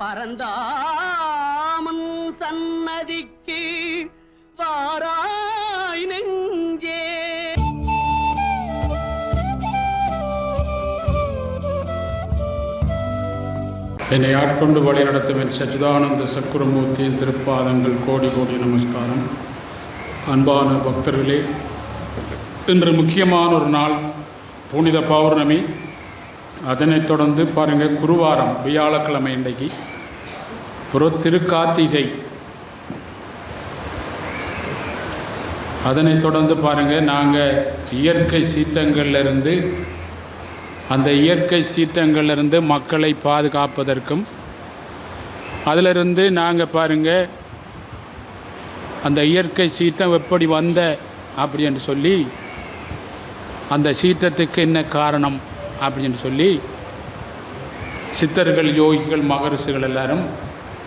பரந்தாமன் சன்னதிக்கு வாராய் நெஞ்சே. என்னை ஆட்கொண்டு வழி நடத்தும் என் சச்சிதானந்த சத்குருமூர்த்தியின் திருப்பாதங்கள் கோடி கோடி நமஸ்காரம். அன்பான பக்தர்களே, இன்று முக்கியமான ஒரு நாள், புனித பௌர்ணமி. அதனைத் தொடர்ந்து பாருங்கள், குருவாரம், வியாழக்கிழமை இன்றைக்கு. அப்புறம் திருக்கார்த்திகை. அதனைத் தொடர்ந்து பாருங்கள், நாங்கள் இயற்கை சீற்றங்கள்லேருந்து அந்த இயற்கை சீற்றங்கள்லேருந்து மக்களை பாதுகாப்பதற்கும் அதிலிருந்து நாங்கள் பாருங்கள் அந்த இயற்கை சீற்றம் எப்படி வந்த அப்படின்னு சொல்லி, அந்த சீற்றத்துக்கு என்ன காரணம் அப்படின்னு சொல்லி சித்தர்கள், யோகிகள், மகரிஷிகள் எல்லாரும்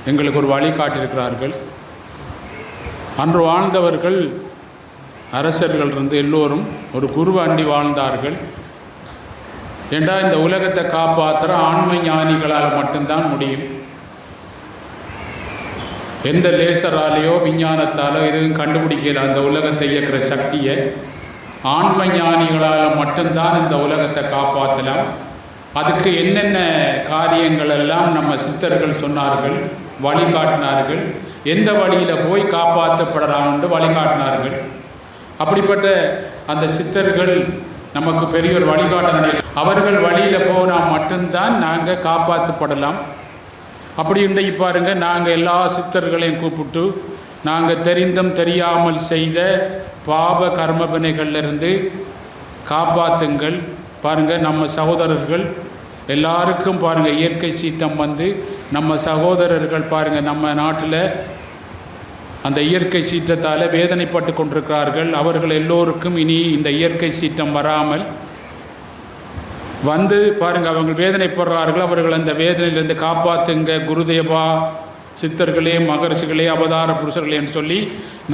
எங்களுக்கு ஒரு வழி காட்டியிருக்கிறார்கள். அன்று வாழ்ந்தவர்கள், அரசர்கள் இருந்து எல்லோரும் ஒரு குரு அண்டி வாழ்ந்தார்கள். ஏண்டா இந்த உலகத்தை காப்பாற்றுற ஆன்ம ஞானிகளால் மட்டும்தான் முடியும். எந்த லேசராலேயோ விஞ்ஞானத்தாலோ எதுவும் கண்டுபிடிக்கல அந்த உலகத்தை இயக்கிற சக்தியை. ஆன்ம ஞானிகளால் மட்டும்தான் இந்த உலகத்தை காப்பாற்றலாம். அதுக்கு என்னென்ன காரியங்கள் எல்லாம் நம்ம சித்தர்கள் சொன்னார்கள், வழிகாட்டினார்கள், எந்த வழியில் போய் காப்பாற்றப்படலாம் என்று வழிகாட்டினார்கள். அப்படிப்பட்ட அந்த சித்தர்கள் நமக்கு பெரிய ஒரு வழிகாட்டினார்கள். அவர்கள் வழியில் போனால் மட்டும்தான் நாங்கள் காப்பாற்றப்படலாம். அப்படி இன்றைக்கு பாருங்கள், நாங்கள் எல்லா சித்தர்களையும் கூப்பிட்டு நாங்கள் தெரிந்தும் தெரியாமல் செய்த பாவ கர்மவினைகளிலிருந்து காப்பாற்றுங்கள். பாருங்கள், நம்ம சகோதரர்கள் எல்லாருக்கும் பாருங்கள் இயற்கை சீற்றம் வந்து நம்ம சகோதரர்கள் பாருங்கள் நம்ம நாட்டில் அந்த இயற்கை சீற்றத்தால் வேதனைப்பட்டு கொண்டிருக்கிறார்கள். அவர்கள் எல்லோருக்கும் இனி இந்த இயற்கை சீற்றம் வராமல் வந்து பாருங்கள் அவங்க வேதனைப்படுறார்கள். அவர்கள் அந்த வேதனையிலிருந்து காப்பாற்றுங்க குருதேவா, சித்தர்களே, மகரிஷிகளே, அவதார புருஷர்களே என்று சொல்லி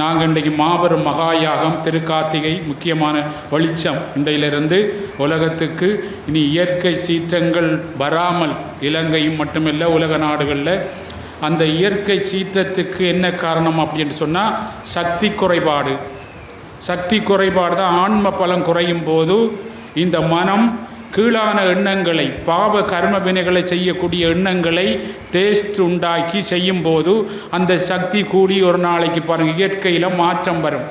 நாங்கள் இன்றைக்கு மாபெரும் மகாயாகம் திருக்கார்த்திகை முக்கியமான வெளிச்சம் இன்றையிலிருந்து உலகத்துக்கு இனி இயற்கை சீற்றங்கள் வராமல், இலங்கையும் மட்டுமில்லை உலக நாடுகளில் அந்த இயற்கை சீற்றத்துக்கு என்ன காரணம் அப்படின்னு சொன்னால் சக்தி குறைபாடு. சக்தி குறைபாடு தான். ஆன்ம பலம் குறையும் போது இந்த மனம் கீழான எண்ணங்களை, பாவ கர்ம வினைகளை செய்யக்கூடிய எண்ணங்களை டேஸ்ட் உண்டாக்கி செய்யும்போது அந்த சக்தி கூடி ஒரு நாளைக்கு பாருங்கள் இயற்கையில் மாற்றம் வரும்.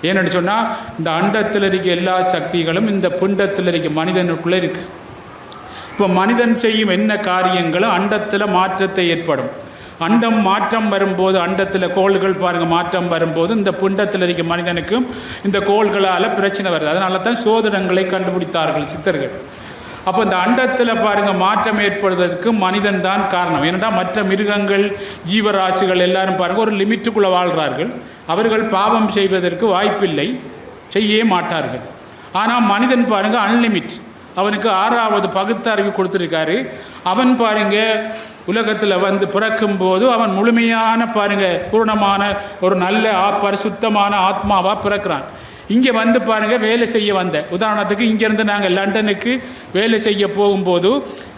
ஏன்னு சொன்னால் இந்த அண்டத்தில் இருக்க எல்லா சக்திகளும் இந்த பிண்டத்தில் இருக்க மனிதனுக்குள்ளே இருக்குது. இப்போ மனிதன் செய்யும் என்ன காரியங்களும் அண்டத்தில் மாற்றத்தை ஏற்படும். அண்டம் மாற்றம் வரும்போது, அண்டத்தில் கோள்கள் பாருங்கள் மாற்றம் வரும்போது இந்த பிண்டத்தில் இருக்க மனிதனுக்கும் இந்த கோள்களால் பிரச்சனை வருது. அதனால தான் சோதனங்களை கண்டுபிடித்தார்கள் சித்தர்கள். அப்போ இந்த அண்டத்தில் பாருங்கள் மாற்றம் ஏற்படுவதற்கு மனிதன் தான் காரணம். ஏனென்றால் மற்ற மிருகங்கள், ஜீவராசிகள் எல்லாரும் பாருங்கள் ஒரு லிமிட்டுக்குள்ளே வாழ்கிறார்கள். அவர்கள் பாவம் செய்வதற்கு வாய்ப்பில்லை, செய்யவே மாட்டார்கள். ஆனால் மனிதன் பாருங்கள் அன்லிமிட். அவனுக்கு 6வது பகுத்தறிவு கொடுத்துருக்காரு. அவன் பாருங்கள் உலகத்தில் வந்து பிறக்கும்போது அவன் முழுமையான பாருங்கள் பூர்ணமான ஒரு நல்ல பரிசுத்தமான ஆத்மாவாக பிறக்கிறான். இங்கே வந்து பாருங்கள் வேலை செய்ய வந்த உதாரணத்துக்கு இங்கேருந்து நாங்கள் லண்டனுக்கு வேலை செய்ய போகும்போது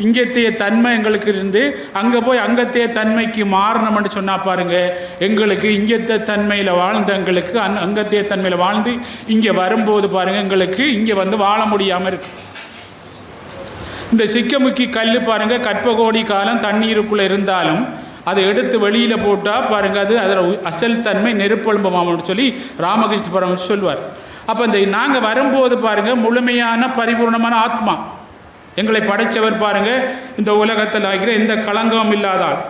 இங்கத்தைய தன்மை எங்களுக்கு இருந்து அங்கே போய் அங்கத்தைய தன்மைக்கு மாறணும்னு சொன்னால் பாருங்கள் எங்களுக்கு இங்கத்த தன்மையில் வாழ்ந்த எங்களுக்கு அங்கத்தைய தன்மையில் வாழ்ந்து இங்கே வரும்போது பாருங்கள் எங்களுக்கு இங்கே வந்து வாழ முடியாமல் இருக்கு. இந்த சிக்கமுக்கி கல் பாருங்கள் கற்பகோடி காலம் தண்ணீருக்குள்ளே இருந்தாலும் அதை எடுத்து வெளியில் போட்டால் பாருங்கள் அது அதில் அசல் தன்மை நெருப்பெலும்புமாம்னு சொல்லி ராமகிருஷ்ண பரமஹம்சர் சொல்வார். அப்போ இந்த நாங்கள் வரும்போது பாருங்கள் முழுமையான பரிபூர்ணமான ஆத்மா எங்களை படைத்தவர் பாருங்கள் இந்த உலகத்தில் ஆகிற எந்த களங்கமும் இல்லாதால்.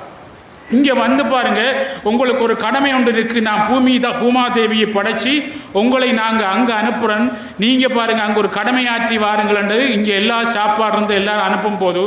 இங்கே வந்து பாருங்கள் உங்களுக்கு ஒரு கடமை ஒன்று இருக்குது. நான் பூமாதேவியை படைச்சி உங்களை நாங்கள் அங்கே அனுப்புகிறோம். நீங்கள் பாருங்கள் அங்கே ஒரு கடமையாற்றி வாருங்கள்ன்றது இங்கே எல்லா சாப்பாடு இருந்து எல்லோரும் அனுப்பும் போது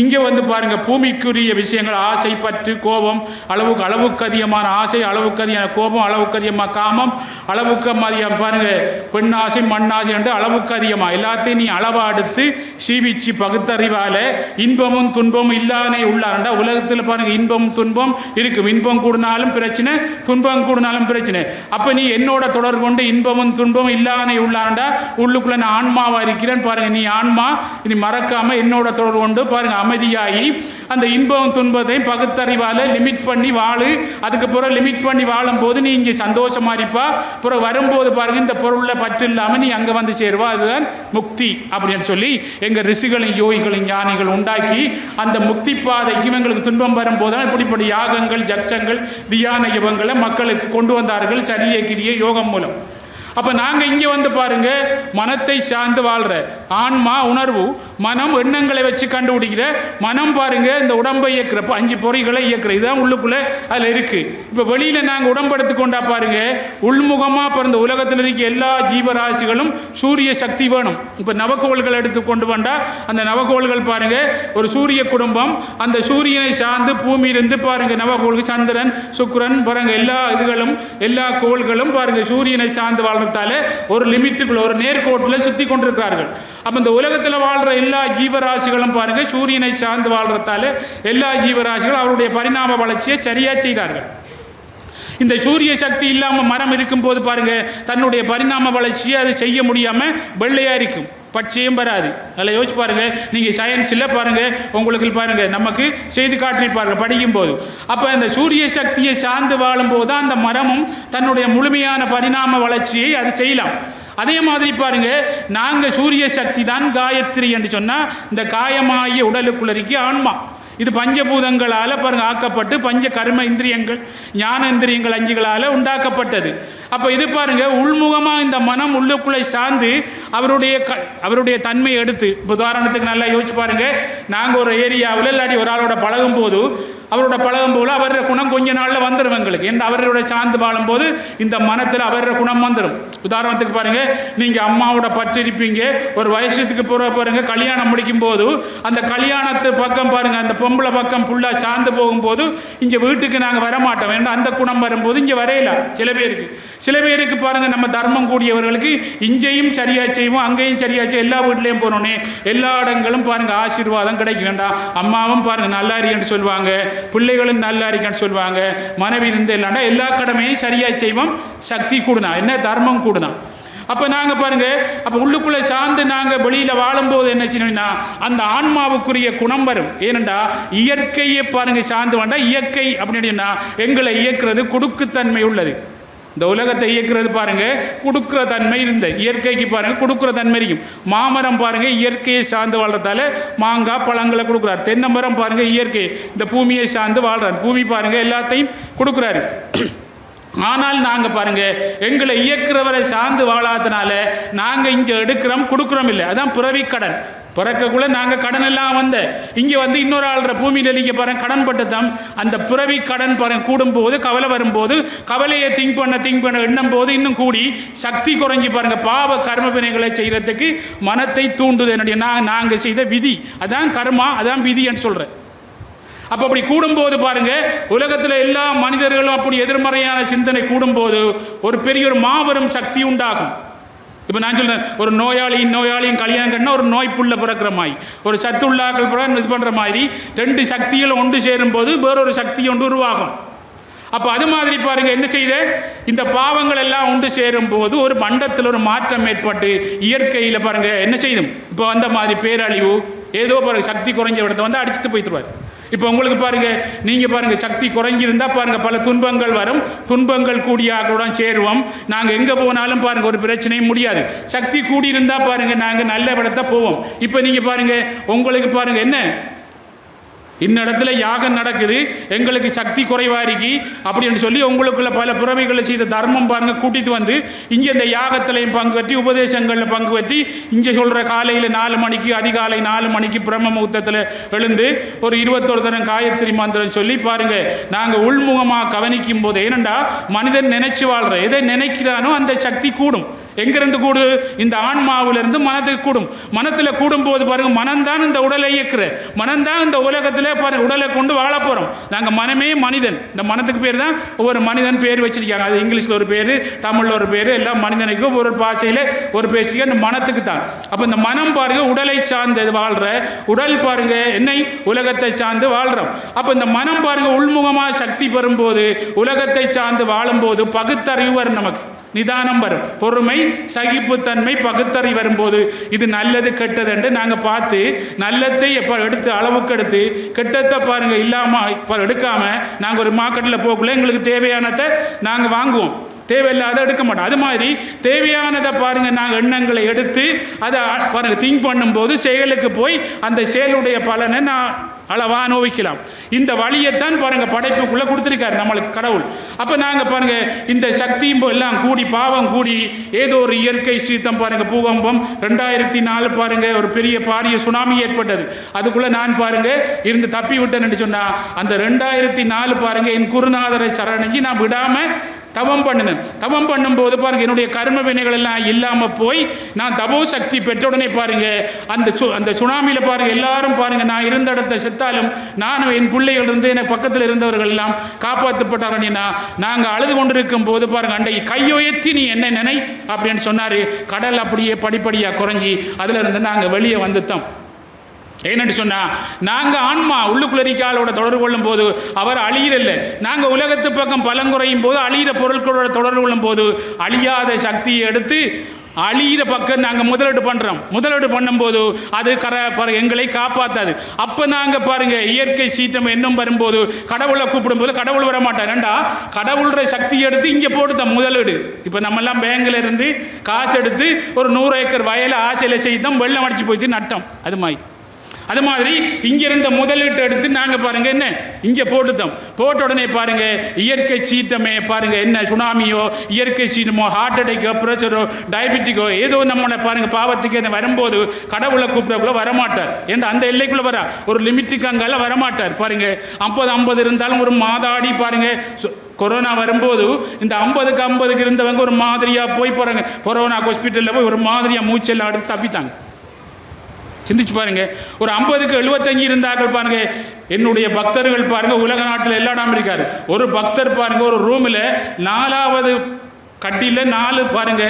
இங்கே வந்து பாருங்கள் பூமிக்குரிய விஷயங்கள், ஆசை, பற்று, கோபம், அளவுக்கு அதிகமான ஆசை, அளவுக்கு அதிகமான கோபம், அளவுக்கு அதிகமாக காமம், அளவுக்கு அதிகம் பாருங்கள் பெண் ஆசை, மண் ஆசை என்று அளவுக்கு அதிகமாக எல்லாத்தையும் நீ அளவாக எடுத்து சீவிச்சு பகுத்தறிவால் இன்பமும் துன்பமும் இல்லாதே உள்ளாண்டா. உலகத்தில் பாருங்கள் இன்பமும் துன்பம் இருக்கும். இன்பம் கூடினாலும் பிரச்சனை, துன்பம் கூடினாலும் பிரச்சனை. அப்போ நீ என்னோட தொடர்பு கொண்டு இன்பமும் துன்பமும் இல்லாதே உள்ளாண்டா உள்ளுக்குள்ள நான் ஆன்மாவாக இருக்கிறேன் பாருங்கள். நீ ஆன்மா, நீ மறக்காமல் என்னோட தொடர்பு கொண்டு பாருங்கள் அமைதியாகி அந்த இன்பம் துன்பத்தையும் பகுத்தறிவால் லிமிட் பண்ணி வாழு. அதுக்கு பிறகு லிமிட் பண்ணி வாழும்போது நீ இங்கே சந்தோஷமா இருப்பா. பிறகு வரும்போது பாருங்க இந்த பொருளில் பற்று இல்லாமல் நீ அங்கே வந்து சேருவா. அதுதான் முக்தி அப்படின்னு சொல்லி எங்கள் ரிஷிகளும் யோகிகளும் ஞானிகள் உண்டாக்கி அந்த முக்தி பாதைக்கு இவங்களுக்கு துன்பம் வரும்போது தான் இப்படிப்பட்ட யாகங்கள் ஜட்சங்கள் தியான யுகங்களை மக்களுக்கு கொண்டு வந்தார்கள் சரியை கிரிய யோகம் மூலம். அப்போ நாங்கள் இங்கே வந்து பாருங்க மனத்தை சார்ந்து வாழ்கிற ஆன்மா உணர்வு மனம் எண்ணங்களை வச்சு கண்டுபிடிக்கிற மனம் பாருங்க இந்த உடம்பை இயக்குற 5 பொறிகளை இயக்குற இதுதான் உள்ளுக்குள்ளே அதில் இருக்குது. இப்போ வெளியில் நாங்கள் உடம்பெடுத்து கொண்டா பாருங்க உள்முகமாக பிறந்த உலகத்தில் இருக்க எல்லா ஜீவராசிகளும் சூரிய சக்தி வேணும். இப்போ நவக்கோள்கள் எடுத்து கொண்டு வந்தால் அந்த நவக்கோள்கள் பாருங்க ஒரு சூரிய குடும்பம் அந்த சூரியனை சார்ந்து பூமியிலிருந்து பாருங்க நவக்கோள்கள் சந்திரன் சுக்கிரன் பாருங்க எல்லா இதுகளும் எல்லா கோள்களும் பாருங்க சூரியனை சார்ந்து வாழ் ஒரு லிமிட்டுக்குள்ள ஒரு நேர்கோட்டில் சுத்தி கொண்டிருக்கிறார்கள். அப்ப இந்த உலகத்தில் வாழ்ற எல்லா ஜீவராசிகளும் பாருங்க சூரியனை சார்ந்து வாழ்றதால எல்லா ஜீவராசிகளும் அவருடைய பரிணாம வளர்ச்சியை சரியா செய்கிறார்கள். இந்த சூரிய சக்தி இல்லாமல் மரம் இருக்கும் போது பாருங்க தன்னுடைய பரிணாம வளர்ச்சியை அது செய்ய முடியாம வெள்ளையா இருக்கும், பட்சியும் வராது. அதில் யோசிச்சு பாருங்க நீங்கள் சயின்ஸில் பாருங்க உங்களுக்கு பாருங்க நமக்கு செய்து காட்டியிருப்பாருங்க படிக்கும் போது. அப்போ இந்த சூரிய சக்தியை சார்ந்து வாழும்போது தான் அந்த மரமும் தன்னுடைய முழுமையான பரிணாம வளர்ச்சியை அது செய்யலாம். அதே மாதிரி பாருங்க நாங்கள் சூரிய சக்தி தான் காயத்ரி என்று சொன்னால் இந்த காயமாகிய உடலுக்குள்ள இருக்க ஆன்மா இது பஞ்சபூதங்களால் பாருங்க ஆக்கப்பட்டு பஞ்ச கர்ம இந்திரியங்கள் ஞான இந்திரியங்கள் 5களால் உண்டாக்கப்பட்டது. அப்போ இது பாருங்க உள்முகமாக இந்த மனம் உள்ளுக்குள்ளே சார்ந்து அவருடைய தன்மையை எடுத்து உதாரணத்துக்கு நல்லா யோசிச்சு பாருங்க நாங்கள் ஒரு ஏரியாவில் இல்லாட்டி ஒரு ஆளோட பழகும் போது அவரோட குணம் கொஞ்ச நாளில் வந்துடும் எங்களுக்கு. ஏன்னா அவரோட சார்ந்து வாழும்போது இந்த மனத்தில் அவரோட குணம் வந்துடும். உதாரணத்துக்கு பாருங்க நீங்கள் அம்மாவோட பற்றிருப்பீங்க ஒரு வயசுக்கு பாருங்க கல்யாணம் முடிக்கும் போது அந்த கல்யாணத்து பக்கம் பாருங்க அந்த பொம்பளை பக்கம் ஃபுல்லாக சார்ந்து போகும்போது இங்கே வீட்டுக்கு நாங்கள் வரமாட்டோம். ஏன்னா அந்த குணம் வரும்போது இங்கே வரையலாம். சில பேருக்கு பாருங்க நம்ம தர்மம் கூடியவர்களுக்கு இங்கேயும் சரியா செய்வோம் அங்கேயும் சரியா செய்வோம் எல்லா வீட்லேயும் போனோன்னே எல்லா இடங்களும் பாருங்க ஆசீர்வாதம் கிடைக்க வேண்டாம். அம்மாவும் பாருங்க நல்லா இருக்கேன்னு சொல்லுவாங்க, பிள்ளைகளும் நல்லா இருக்கான்னு சொல்லுவாங்க, மனைவி இருந்து இல்லாண்டா எல்லா கடமையும் சரியா செய்வோம். சக்தி கூடுனா என்ன தர்மம் கூடுனா. அப்போ நாங்கள் பாருங்க அப்போ உள்ளுக்குள்ளே சார்ந்து நாங்கள் வெளியில் வாழும்போது என்ன செய்யணும்னா அந்த ஆன்மாவுக்குரிய குணம் வரும். ஏனெண்டா இயற்கையை பாருங்க சார்ந்து வேண்டாம். இயற்கை அப்படின்னா எங்களை இயக்குறது கொடுக்குத்தன்மை உள்ளது. இந்த உலகத்தை இயக்குறது பாருங்க கொடுக்குற தன்மை இருந்த இயற்கைக்கு பாருங்க கொடுக்குற தன்மை இருக்கும். மாமரம் பாருங்க இயற்கையை சார்ந்து வாழ்றதால மாங்காய் பழங்களை கொடுக்குறாரு. தென்னை மரம் பாருங்க இயற்கை இந்த பூமியை சார்ந்து வாழ்றாரு. பூமி பாருங்க எல்லாத்தையும் கொடுக்குறாரு. ஆனால் நாங்கள் பாருங்க எங்களை இயக்குறவரை சார்ந்து வாழாதனால நாங்கள் இங்கே எடுக்கிறோம் கொடுக்குறோம் இல்லை. அதான் பிறவி கடன். பிறக்கக்குள்ள நாங்கள் கடன் எல்லாம் இங்கே இன்னொரு ஆள்ற பூமியில் இருக்க பாருங்க கடன் பட்டுதான் அந்த பிறவி கடன் பாருங்க கூடும்போது கவலை வரும்போது கவலையை திங்க் பண்ண எண்ணும் போது இன்னும் கூடி சக்தி குறைஞ்சி பாருங்க பாவ கர்ம வினைகளை செய்யறதுக்கு மனத்தை தூண்டுது. என்னுடைய நாங்கள் செய்த விதி அதான் கர்மா அதான் விதி என்று சொல்கிறேன். அப்போ அப்படி கூடும்போது பாருங்க உலகத்தில் எல்லா மனிதர்களும் அப்படி எதிர்மறையான சிந்தனை கூடும்போது ஒரு பெரிய ஒரு மாபெரும் சக்தி உண்டாகும். இப்போ நான் சொல்கிறேன் ஒரு நோயாளியும் கல்யாணம் கட்டினா ஒரு நோய் புள்ள பிறக்கிற மாதிரி ஒரு சத்துள்ளாக்கள் இது பண்ணுற மாதிரி 2 சக்திகள் ஒன்று சேரும்போது வேறொரு சக்தி ஒன்று உருவாகும். அப்போ அது மாதிரி பாருங்க என்ன செய்த இந்த பாவங்கள் எல்லாம் ஒன்று சேரும் போது ஒரு மண்டத்தில் ஒரு மாற்றம் ஏற்பட்டு இயற்கையில் பாருங்க என்ன செய்யும் இப்போ அந்த மாதிரி பேரழிவு ஏதோ பாருங்க சக்தி குறைஞ்ச இடத்த அடிச்சுட்டு போய்த்துருவார். இப்போ உங்களுக்கு பாருங்க நீங்கள் பாருங்க சக்தி குறைஞ்சிருந்தா பாருங்க பல துன்பங்கள் வரும். துன்பங்கள் கூடிய ஆக்களுடன் சேருவோம். நாங்கள் எங்கே போனாலும் பாருங்க ஒரு பிரச்சனையும் முடியாது. சக்தி கூடியிருந்தா பாருங்க நாங்கள் நல்ல இடத்த போவோம். இப்போ நீங்கள் பாருங்க உங்களுக்கு பாருங்க என்ன இன்னிடத்துல யாகம் நடக்குது எங்களுக்கு சக்தி குறைவாரிக்கு அப்படின்னு சொல்லி உங்களுக்குள்ள பல புறவைகளை செய்த தர்மம் பாருங்க கூட்டிட்டு இங்கே இந்த யாகத்திலையும் பங்கு பற்றி உபதேசங்களில் பங்கு பற்றி இங்கே சொல்கிற காலையில் 4 மணிக்கு அதிகாலை 4 மணிக்கு பிரம்ம முகூர்த்தத்தில் எழுந்து ஒரு 21 தரம் காயத்ரி மந்திரம் சொல்லி பாருங்க நாங்கள் உள்முகமாக கவனிக்கும் போது ஏனண்டா மனிதன் நினைச்சு வாழ்ற எதை நினைக்கிறானோ அந்த சக்தி கூடும். எங்கிருந்து கூடு இந்த ஆன்மாவிலிருந்து மனத்துக்கு கூடும். மனத்தில் கூடும் போது பாருங்க மனம்தான் இந்த உடலை இயக்குற மனம்தான் இந்த உலகத்தில் பாருங்க உடலை கொண்டு வாழ போகிறோம். நாங்கள் மனமே மனிதன். இந்த மனத்துக்கு பேர் தான் ஒவ்வொரு மனிதன் பேர் வச்சிருக்காங்க. அது இங்கிலீஷில் ஒரு பேர் தமிழில் ஒரு பேர் எல்லாம் மனிதனுக்கும் ஒரு பாஷையில் ஒரு பேசிக்க இந்த மனத்துக்கு தான். அப்போ இந்த மனம் பாருங்க உடலை சார்ந்து வாழ்கிற உடல் பாருங்க என்னை உலகத்தை சார்ந்து வாழ்கிறோம். அப்போ இந்த மனம் பாருங்க உள்முகமாக சக்தி பெறும்போது உலகத்தை சார்ந்து வாழும்போது பகுத்தறிவு வரும் நமக்கு. நிதானம் வரும், பொறுமை, சகிப்புத்தன்மை, பகுத்தறி வரும்போது இது நல்லது கெட்டது என்று நாங்கள் பார்த்து நல்லதை இப்போ எடுத்து அளவுக்கு எடுத்து கெட்டத்தை பாருங்கள் இல்லாமல் இப்போ எடுக்காமல் நாங்கள் ஒரு மார்க்கெட்டில் போகக்குள்ள எங்களுக்கு தேவையானதை நாங்கள் வாங்குவோம், தேவையில்லாத எடுக்க மாட்டோம். அது மாதிரி தேவையானதை பாருங்கள் நாங்கள் எண்ணங்களை எடுத்து அதை பாருங்கள் திங்க் பண்ணும்போது செயலுக்கு போய் அந்த செயலுடைய பலனை நான் அளவா அனுபவிக்கலாம். இந்த வழியைத்தான் பாருங்க படைப்புக்குள்ள கொடுத்துருக்காரு நம்மளுக்கு கடவுள். அப்போ நாங்கள் பாருங்க இந்த சக்தியும் எல்லாம் கூடி பாவம் கூடி ஏதோ ஒரு இயற்கை சீத்தம் பாருங்க பூகம்பம் 2004 பாருங்க ஒரு பெரிய பாரிய சுனாமி ஏற்பட்டது. அதுக்குள்ள நான் பாருங்க இருந்து தப்பி விட்டேன்னு சொன்னா அந்த 2004 பாருங்க என் குருநாதரை சரணடைஞ்சு நான் விடாம தவம் பண்ணினேன். தவம் பண்ணும்போது பாருங்க என்னுடைய கர்ம வினைகள் எல்லாம் இல்லாமல் போய் நான் தபோ சக்தி பெற்ற உடனே பாருங்க அந்த சுனாமியில் பாருங்க எல்லாரும் பாருங்க நான் இருந்த இடத்த செத்தாலும் நானும் என் பிள்ளைகள் இருந்து என் பக்கத்தில் இருந்தவர்கள் எல்லாம் காப்பாற்றப்பட்டாரன்னா நாங்கள் அழுது கொண்டிருக்கும் போது பாருங்க அன்றைக்கு கையொயர்த்தி நீ என்ன நினை அப்படின்னு சொன்னார். கடல் அப்படியே படிப்படியாக குறைஞ்சி அதில் இருந்து நாங்கள் வெளியே வந்துட்டோம். ஏன்னு சொன்னால் நாங்கள் ஆன்மா உள்ளுக்குள்ளரிக்காலோட தொடர்பு கொள்ளும் போது அவர் அழியிறல்ல. நாங்கள் உலகத்து பக்கம் பலங்குறையும் போது அழியிற பொருட்களோட தொடர்பு கொள்ளும் போது அழியாத சக்தியை எடுத்து அழியிற பக்கம் நாங்கள் முதலீடு பண்ணுறோம். முதலீடு பண்ணும்போது அது எங்களை காப்பாற்றாது. அப்போ நாங்கள் பாருங்கள் இயற்கை சீற்றம் இன்னும் வரும்போது கடவுளை கூப்பிடும்போது கடவுள் வர மாட்டார். ஏண்டா கடவுளோட சக்தியை எடுத்து இங்கே போட்டுத்தோம் முதலீடு. இப்போ நம்மெல்லாம் பேங்கில் இருந்து காசு எடுத்து ஒரு 100 ஏக்கர் வயலை ஆசையில் செய்தோம், வெள்ளம் அடித்து போயிட்டு நட்டோம். அது மாதிரி இங்கிருந்த முதலீட்டை எடுத்து நாங்கள் பாருங்க என்ன இங்கே போட்டுத்தோம். போட்ட உடனே பாருங்க இயற்கை சீற்றமே பாருங்க என்ன சுனாமியோ இயற்கை சீற்றமோ ஹார்ட் அட்டாக்கோ பிரஷரோ டயபெட்டிக்கோ ஏதோ நம்மளை பாருங்க பாவத்துக்கு வரும்போது கடவுளை கூப்பிடக்குள்ள வரமாட்டார். ஏன்னா அந்த எல்லைக்குள்ள வர ஒரு லிமிட்டுக்கு அங்கால வரமாட்டார். பாருங்க 50-50 இருந்தாலும் ஒரு மாதாடி பாருங்க கொரோனா வரும்போது இந்த 50-50 இருந்தவங்க ஒரு மாதிரியாக போய் போகிறாங்க. கொரோனா ஹாஸ்பிட்டலில் போய் ஒரு மாதிரியாக மூச்செல்லாம் எடுத்து தப்பித்தாங்க. சிந்திச்சு பாருங்க. ஒரு 50-75 இருந்தார்கள் பாருங்க. என்னுடைய பக்தர்கள் பாருங்க உலக நாட்டில் எல்லா இடமும் இருக்காரு. ஒரு பக்தர் பாருங்க ஒரு ரூமில் 4வது கட்டியில் 4 பாருங்க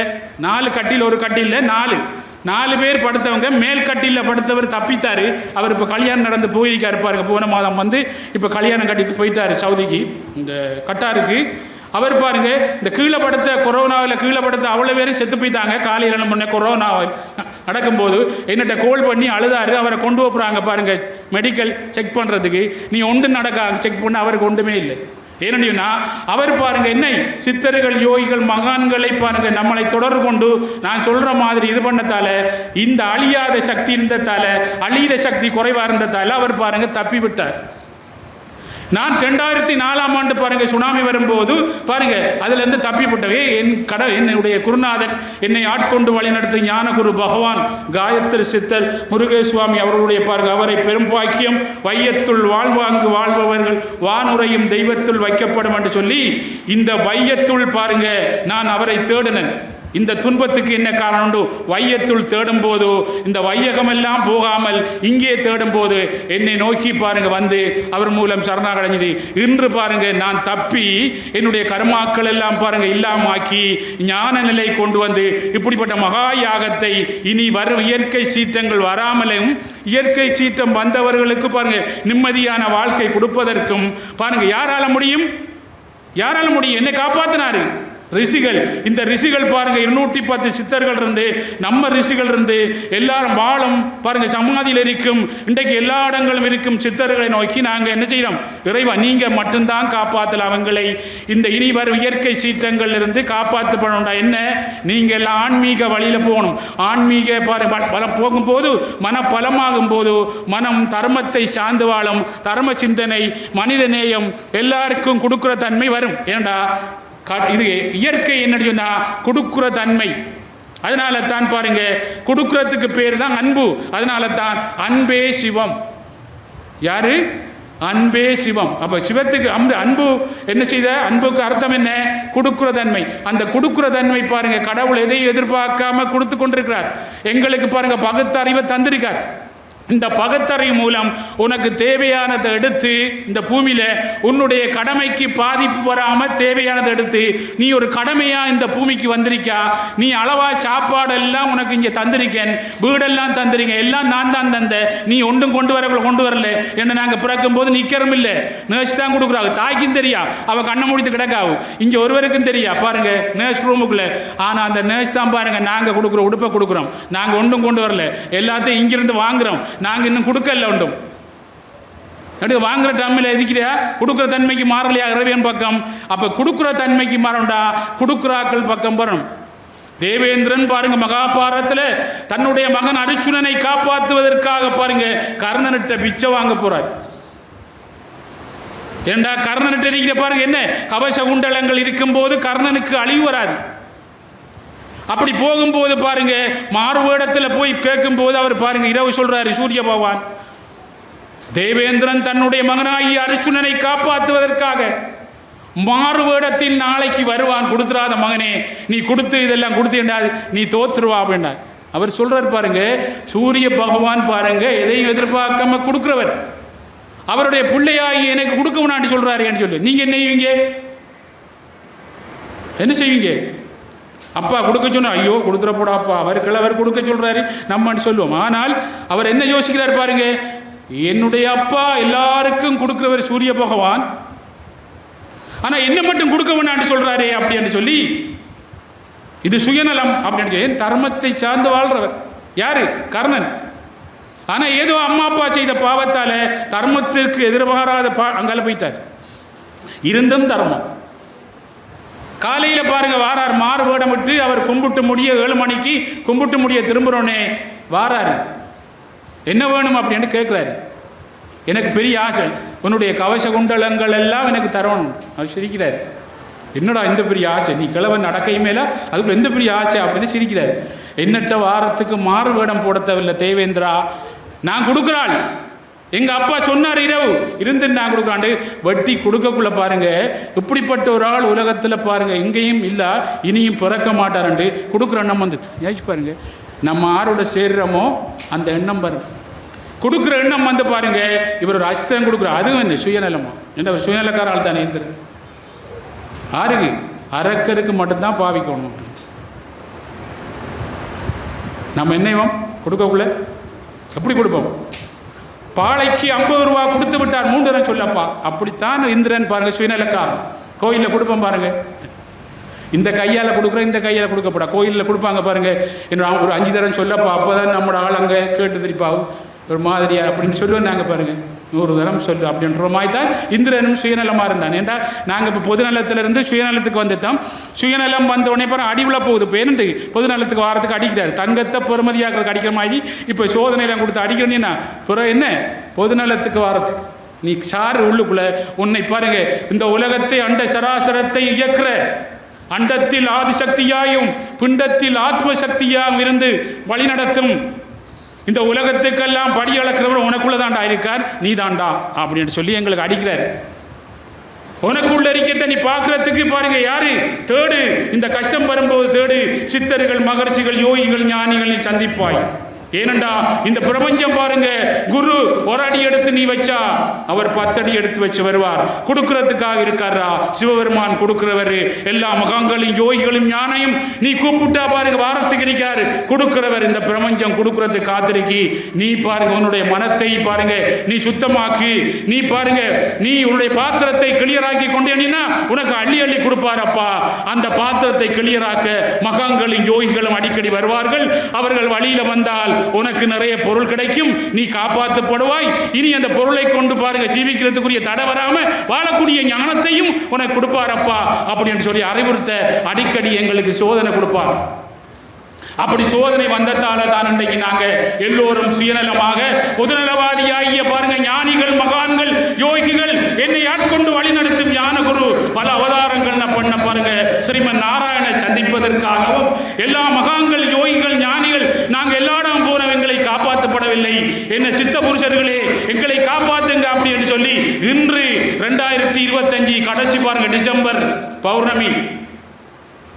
4 கட்டியில் ஒரு கட்டியில் 4 பேர் படுத்தவங்க மேல் கட்டியில் படுத்தவர் தப்பித்தார். அவர் இப்போ கல்யாணம் நடந்து போயிருக்காரு பாருங்க. போன மாதம் வந்து இப்போ கல்யாணம் கட்டிட்டு போயிட்டார் சவுதிக்கு இந்த கட்டாருக்கு. அவர் பாருங்க இந்த கீழே படுத்த கொரோனாவில் கீழே படுத்த அவ்வளோ பேரும் செத்து போயிட்டாங்க. காலையில் முன்னே கொரோனா நடக்கும்போது என்னட்ட கோல் பண்ணி அழுதாரு. அவரை கொண்டு போகிறாங்க பாருங்க மெடிக்கல் செக் பண்ணுறதுக்கு. நீ ஒன்று செக் பண்ண அவருக்கு ஒன்றுமே இல்லை. ஏன்னா அவர் பாருங்க என்னை சித்தர்கள் யோகிகள் மகான்களை பாருங்க நம்மளை தொடர்பு கொண்டு நான் சொல்ற மாதிரி இது பண்ணத்தால இந்த அழியாத சக்தி இருந்ததால அழியிற சக்தி குறைவாக இருந்ததால அவர் பாருங்க தப்பி விட்டார். நான் 2004ஆம் ஆண்டு பாருங்க சுனாமி வரும்போது பாருங்க அதுல இருந்து தப்பிப்பட்டவே என்னுடைய குருநாதர் என்னை ஆட்கொண்டு வழிநடத்தி ஞானகுரு பகவான் காயத்ரி சித்தர் முருகேசுவாமி அவர்களுடைய பாருங்க அவரை பெரும் பாக்கியம் வையத்துள் வாழ்வாங்கு வாழ்பவர்கள் வானுரையும் தெய்வத்துள் வைக்கப்படும் என்று சொல்லி இந்த வையத்துள் பாருங்க நான் அவரை தேடினேன். இந்த துன்பத்துக்கு என்ன காரணம்? வையத்துள் தேடும் போது இந்த வையகமெல்லாம் போகாமல் இங்கே தேடும் போது என்னை நோக்கி பாருங்க வந்து அவர் மூலம் சரணாகடைஞ்சது. இன்று பாருங்க நான் தப்பி என்னுடைய கர்மாக்கள் எல்லாம் பாருங்க இல்லாமாக்கி ஞான நிலை கொண்டு வந்து இப்படிப்பட்ட மகா யாகத்தை இனி வரும் இயற்கை சீற்றங்கள் வராமலும் இயற்கை சீற்றம் வந்தவர்களுக்கு பாருங்க நிம்மதியான வாழ்க்கை கொடுப்பதற்கும் பாருங்க யாரால முடியும்? என்னை காப்பாத்தினாரு ரிஷிகள். இந்த ரிஷிகள் பாருங்க 210 சித்தர்கள் இருந்து நம்ம ரிஷிகள் இருந்து எல்லாரும் வாழும் பாருங்க சமாதியில் இருக்கும் இன்றைக்கு எல்லா இடங்களும் இருக்கும் சித்தர்களை நோக்கி நாங்கள் என்ன செய்யறோம்? இறைவா நீங்க மட்டும்தான் காப்பாற்றலாம் அவங்களை இந்த இனி வரும் இயற்கை சீற்றங்கள் இருந்து காப்பாற்றப்படணும்டா. என்ன நீங்க எல்லாம் ஆன்மீக வழியில போகணும். ஆன்மீக பலம் போகும்போது மன பலமாகும் போது மனம் தர்மத்தை சார்ந்து வாழும். தர்ம சிந்தனை மனித நேயம் எல்லாருக்கும் கொடுக்குற தன்மை வரும். ஏண்டா இது இயற்கை என்ன சொன்னா கொடுக்குற தன்மை. அதனால தான் பாருங்க கொடுக்குறதுக்கு பேர் தான் அன்பு. அதனால தான் அன்பே சிவம். யாரு? அன்பே சிவம். அப்ப சிவத்துக்கு அன்பு என்ன செய்த? அன்புக்கு அர்த்தம் என்ன? கொடுக்குற தன்மை. அந்த கொடுக்குற தன்மை பாருங்க கடவுள் எதையும் எதிர்பார்க்காம கொடுத்து கொண்டிருக்கிறார். எங்களுக்கு பாருங்க பகுத்தறிவை தந்திருக்கார். இந்த பகுத்தறிவு மூலம் உனக்கு தேவையானதை எடுத்து இந்த பூமியில் உன்னுடைய கடமைக்கு பாதிப்பு வராமல் தேவையானதை எடுத்து நீ ஒரு கடமையாக இந்த பூமிக்கு வந்திருக்கா. நீ அளவா சாப்பாடு எல்லாம் உனக்கு இங்கே தந்திருக்கேன், வீடெல்லாம் தந்திருக்கேன், எல்லாம் நான் தான் தந்த, நீ ஒன்றும் கொண்டு வரல என்ன. நாங்கள் பிறக்கும் போது நிற்கிறோம் இல்லை, நேர்ஸ் தான் கொடுக்குறாங்க. தாய்க்கும் தெரியா, அவள் கண்ணை முடித்து கிடக்காவும். இங்கே ஒருவருக்கும் தெரியா பாருங்க நேர்ஸ் ரூமுக்குள்ளே. ஆனால் அந்த நேர்ஸ் தான் பாருங்க நாங்கள் கொடுக்குற உடுப்பை கொடுக்குறோம், நாங்கள் ஒன்றும் கொண்டு வரல, எல்லாத்தையும் இங்கிருந்து வாங்குறோம், நாங்கள் இன்னும் கொடுக்கல உண்டும். எடுக்க வாங்குற டைமில் எதிக்கிறியா, கொடுக்குற தன்மைக்கு மாறலையா இறைவன் பக்கம். அப்போ கொடுக்குற தன்மைக்கு மாறண்டா கொடுக்குறாக்கள் பக்கம் வரணும். தேவேந்திரன் பாருங்க மகாபாரதத்தில் தன்னுடைய மகன் அர்ஜுனனை காப்பாற்றுவதற்காக பாருங்க கர்ணனிட்ட பிச்சை வாங்க போறார். ஏண்டா கர்ணனிட்ட இருக்கிற பாருங்க என்ன கவச குண்டலங்கள் இருக்கும்போது கர்ணனுக்கு அழிவு வராது. அப்படி போகும்போது பாருங்க மாறுவேடத்தில் போய் கேட்கும்போது அவர் பாருங்க இரவு சொல்றாரு சூரிய பகவான், தேவேந்திரன் தன்னுடைய மகனாகி அர்ஜுனனை காப்பாற்றுவதற்காக மாறுவேடத்தில் நாளைக்கு வருவான், கொடுத்துறாத மகனே நீ கொடுத்து இதெல்லாம் கொடுத்தேண்டா நீ தோத்துருவா அப்படின்னா. அவர் சொல்றார் பாருங்க சூரிய பகவான் பாருங்க எதையும் எதிர்பார்க்காம கொடுக்கிறவர், அவருடைய பிள்ளையாகி எனக்கு கொடுக்க வேணான்னு சொல்றாரு என்று சொல்லி நீங்க என்ன செய்வீங்க, என்ன செய்வீங்க? அப்பா கொடுக்க சொன்னா ஐயோ கொடுத்துட போடாப்பா, அவர் கொடுக்க சொல்றாரு நம்ம சொல்லுவோம். ஆனால் அவர் என்ன யோசிக்கிறார் பாருங்க, என்னுடைய அப்பா எல்லாருக்கும் கொடுக்கிறவர் சூரிய பகவான், ஆனா என்ன மட்டும் கொடுக்க வேணான்னு சொல்றாரு அப்படின்னு சொல்லி இது சுயநலம் அப்படின்னு சொல்லி தர்மத்தை சார்ந்து வாழ்றவர் யாரு கர்ணன். ஆனா ஏதோ அம்மா அப்பா செய்த பாவத்தால தர்மத்திற்கு எதிர்பாராத அங்கால போயிட்டார். இருந்தும் தர்மம் காலையில் பாருங்க வாரார் மாறு வேடம் விட்டு அவர் கும்பிட்டு முடிய 7 மணிக்கு கும்பிட்டு முடிய திரும்புறோன்னே வாராரு, என்ன வேணும் அப்படின்னு கேட்குறாரு. எனக்கு பெரிய ஆசை, உன்னுடைய கவச குண்டலங்கள் எல்லாம் எனக்கு தரணும். அவர் சிரிக்கிறார், என்னடா இந்த பெரிய ஆசை, நீ கிழவன் நடக்கையுமேல அதுக்குள்ள எந்த பெரிய ஆசை அப்படின்னு சிரிக்கிறார். என்னட்ட வாரத்துக்கு மாறு வேடம் போட தேவையில்லை தேவேந்திரா, நான் கொடுக்குறாள், எங்கள் அப்பா சொன்னார் இரவு இருந்து நான் கொடுக்காண்டு வட்டி கொடுக்கக்குள்ள பாருங்க இப்படிப்பட்ட ஒரு ஆள் உலகத்தில் பாருங்க எங்கேயும் இல்லை, இனியும் பிறக்க மாட்டாருண்டு கொடுக்குற எண்ணம் வந்து யோசிச்சு பாருங்க. நம்ம ஆரோட சேர்றோமோ அந்த எண்ணம் பாருங்க, கொடுக்குற எண்ணம் வந்து பாருங்க. இவர் ஒரு அஸ்திரம் கொடுக்குற அதுவும் என்ன சுயநலமா, என்ன சுயநலக்கார ஆள் தானே இருந்துரு. ஆறுக்கு அரக்கருக்கு மட்டும்தான் பாவிக்கணும். நம்ம என்னைவோம் கொடுக்கக்குள்ள எப்படி கொடுப்போம்? பாலைக்கு 50 ரூபா கொடுத்து விட்டார் 3 தரம் சொல்லப்பா, அப்படித்தான் இந்திரன் பாருங்க சுயநலக்காரன். கோயிலில் கொடுப்போம் பாருங்க, இந்த கையால் கொடுக்குறேன் இந்த கையால் கொடுக்கப்படா. கோயிலில் கொடுப்பாங்க பாருங்க, என்ன ஒரு 5 தரம் சொல்லப்பா, அப்போதான் நம்மளோட ஆள் அங்கே கேட்டு திருப்பாவும் ஒரு மாதிரியா அப்படின்னு சொல்லுவோம். நாங்கள் பாருங்க 100 தரம் சொல்லு அப்படின்ற மாதிரி தான் இந்திரனும் சுயநலமாக இருந்தான். ஏன்டா நாங்கள் இப்போ பொதுநலத்திலிருந்து சுயநலத்துக்கு வந்துட்டோம். சுயநலம் வந்த உடனே பாருங்க அடிவுல போகுது. இப்போ என்னண்டு பொதுநலத்துக்கு வாரத்துக்கு அடிக்கிறாரு, தங்கத்தை பெருமதியாக்கிறதுக்கு அடிக்கிற மாதிரி இப்போ சோதனையெல்லாம் கொடுத்து அடிக்கிறேன்னா பிறகு என்ன பொதுநலத்துக்கு வாரத்துக்கு நீ சாறு உள்ளுக்குள்ள உன்னை பாருங்க இந்த உலகத்தை அண்ட சராசரத்தை இயக்குற அண்டத்தில் ஆதிசக்தியாயும் பிண்டத்தில் ஆத்ம சக்தியாகவும் இருந்து வழிநடத்தும் இந்த உலகத்துக்கெல்லாம் படி அளக்கிறவர் உனக்குள்ள தாண்டா இருக்கார், நீ தாண்டா அப்படின்னு சொல்லி எங்களுக்கு அடிக்கிறார். உனக்குள்ள இருக்கிறத நீ பார்க்கறதுக்கு பாருங்க யாரு தேடு, இந்த கஷ்டம் வரும்போது தேடு, சித்தர்கள் மகர்ஷிகள் யோகிகள் ஞானிகள் நீ சந்திப்பாய். ஏனண்டா இந்த பிரபஞ்சம் பாருங்க குரு ஒரு அடி எடுத்து நீ வச்சா அவர் 10 அடி எடுத்து வச்சு வருவார். கொடுக்கறதுக்காக இருக்காரா சிவபெருமான் கொடுக்கிறவர். எல்லா மகான்களையும் யோகிகளும் ஞானையும் நீ கூப்பிட்டா பாருங்க வாரத்துக்கு இருக்காரு கொடுக்கிறவர். இந்த பிரபஞ்சம் கொடுக்கறதுக்கு காத்திருக்கி நீ பாருங்க உன்னுடைய மனத்தை பாருங்க நீ சுத்தமாக்கி நீ பாருங்க நீ உன்னுடைய பாத்திரத்தை கிளியராக்கி கொண்டேனா உனக்கு அள்ளி அள்ளி கொடுப்பாரப்பா. அந்த பாத்திரத்தை கிளியராக்க மகான்களும் யோகிகளும் அடிக்கடி வருவார்கள். அவர்கள் வழியில வந்தால் உனக்கு நிறைய பொருள் கிடைக்கும், நீ காப்பாற்றப்படுவாய். இனி அந்த பொருளை கொண்டு பாருங்க ஜீவிக்கிறதுக்குரிய தடை வராம வாழக்கூடிய ஞானத்தையும் உனக்கு கொடுப்பாரப்பா அப்படின்னு சொல்லி அறிவுறுத்த அடிக்கடி எங்களுக்கு சோதனை கொடுப்பார். அப்படி சோதனை வந்ததால தான் இன்றைக்கு நாங்க எல்லோரும் சுயநலமாக பொதுநலவாதியாகிய பாருங்க ஞானிகள் மகான்கள் யோகிகள் என்னை ஆட்கொண்டு வழி நடத்தும் ஞானகுரு பல அவதாரங்கள் பண்ண பாருங்க ஸ்ரீமன் நாராயண சந்திப்பதற்காகவும் எல்லா மகான்கள் யோகிகள் ஞானிகள் நாங்கள் எல்லா இடம் போன எங்களை காப்பாற்றப்படவில்லை. என்ன சித்த புருஷர்களே எங்களை காப்பாற்றுங்க அப்படி என்று சொல்லி இன்று 2025 கடைசி பாருங்க டிசம்பர் பௌர்ணமி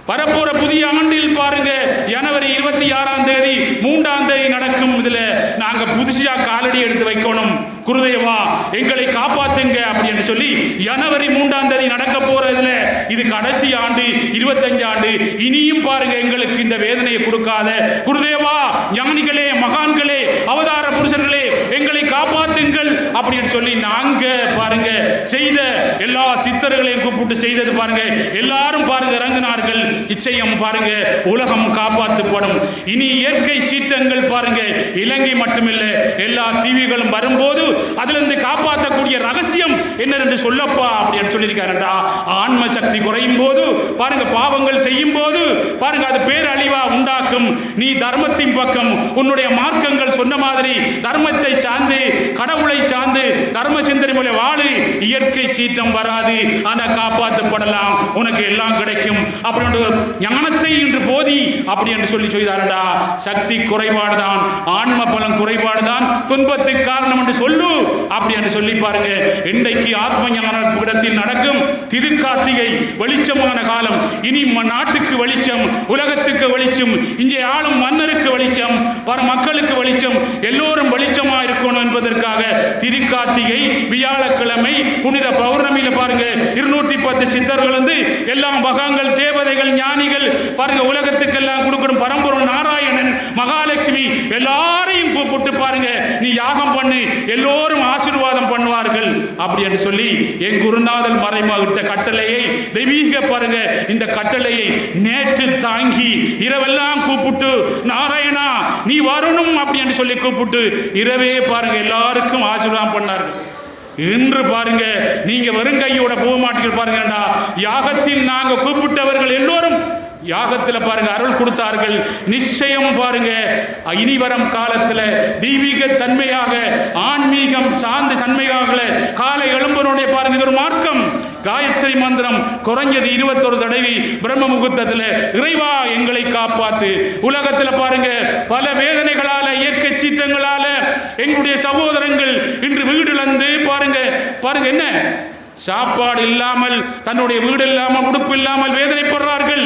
வரப்போற புதிய ஆண்டில் பாருங்க ஜனவரி 26ஆம் தேதி 3ஆம் தேதி நடக்கும். இதுல நாங்க புதுசா காலடி எடுத்து வைக்கணும். குருதேவா எங்களை காப்பாத்துங்க அப்படின்னு சொல்லி ஜனவரி 3ஆம் தேதி நடக்க போற இதுல இது கடைசி ஆண்டு 25 ஆண்டு. இனியும் பாருங்க எங்களுக்கு இந்த வேதனையை கொடுக்காத குருதேவா, ஞானிகளே, மகான்களே, அவதார புருஷர்களே, எங்களை காப்பாத்துங்கள் அப்படின்னு சொல்லி நாங்க பாருங்க செய்த எல்லா சித்தர்களையும் கூப்பிட்டு செய்தது பாருங்க. எல்லாரும் பாருங்க இறங்கினார்கள். நிச்சயம் பாருங்க உலகம் காப்பாற்றப்படும். இனி இயற்கை சீற்றங்கள் பாருங்க இலங்கை மட்டுமில்ல எல்லா தீவுகளும் வரும்போது அதுல இருந்து காப்பாற்றக்கூடிய ரகசியம் என்னென்று சொல்லப்பா அப்படின்னு சொல்லியிருக்காருடா. ஆன்ம சக்தி குறையும் போது பாருங்க, பாவங்கள் செய்யும் போது பாருங்க அது பேரழிவா உண்டாக்கும். நீ தர்மத்தின் பக்கம் உன்னுடைய மார்க்கங்கள் சொன்ன மாதிரி தர்மத்தை சார்ந்து கடவுளை சார்ந்து தர்ம சிந்தனை மூலம் வாழு. இயற்கை சீற்றம் வராது, ஆனா காப்பாற்றப்படலாம், உனக்கு எல்லாம் கிடைக்கும் அப்படின்னு ஞானத்தை இன்று போதி அப்படி என்று சொல்லி சொல்கிறாரடா. சக்தி குறைபாடுதான், ஆன்ம பலம் குறைபாடுதான் துன்பத்துக்கு காரணம் என்று சொல்லு அப்படி என்று சொல்லி பாருங்க. இன்றைக்கு ஆத்ம ஞான இடத்தில் நடக்கும் திருக்கார்த்திகை வெளிச்சமான காலம். இனி நாட்டுக்கு வெளிச்சம், உலகத்துக்கு வெளிச்சம், இங்கே ஆளும் மன்னருக்கு வெளிச்சம், பல மக்களுக்கு வெளிச்சம், எல்லோரும் வெளிச்சமா இருக்கணும் என்பதற்காக திருக்கார்த்திகை வியாழக்கிழமை புனித பௌர்ணமியில பாருங்க 210 சித்தர்கள் வந்து எல்லாம் மகான்கள், தேவதைகள், ஞானிகள் பாருங்க உலகத்துக்கெல்லாம் கொடுக்கணும். பரம்பொருள் நாராயணன், மகாலட்சுமி எல்லாரையும் கூப்பிட்டு பாருங்க நீ யாகம் பண்ணு, எல்லோரும் ஆசீர்வாதம் பண்ணுவார்கள் அப்படி என்று சொல்லி என் குருநாதல் மறைமாவிட்ட கட்டளையை தெய்வீக பாருங்க இந்த கட்டளையை நேற்று தாங்கி இரவெல்லாம் கூப்பிட்டு நாராயணா நீ வரணும் அப்படி என்று சொல்லி கூப்பிட்டு இரவே பாருங்க எல்லாருக்கும் ஆசீர்வாதம் பண்ணார்கள். இன்று பாருங்க நீங்க வெறும் கையோட போக மாட்டீங்க. பாருங்கடா, யாகத்தில் நாங்க கூப்பிட்டவர்கள் எல்லோரும் யாகத்தில் பாருங்க அருள் கொடுத்தார்கள். நிச்சயம் பாருங்க இனி வரும் காலத்தில் தெய்வீக தன்மையாக ஆன்மீகம் சார்ந்த தன்மையாக காலை எழும்பனுடைய பாருங்க ஒரு மார்க்கம் காயத்ரி மந்திரம் குறைஞ்சது 21 தடவை பிரம்ம முகூர்த்தத்தில் இறைவா எங்களை காப்பாத்து. உலகத்தில் பாருங்க பல வேதனைகளால இயற்கை சீற்றங்களால எங்களுடைய சகோதரங்கள் இன்று வீடுலந்து பாருங்க பாருங்க என்ன சாப்பாடு இல்லாமல், தன்னுடைய வீடு இல்லாமல், உடுப்பு இல்லாமல் வேதனைப்படுறார்கள்.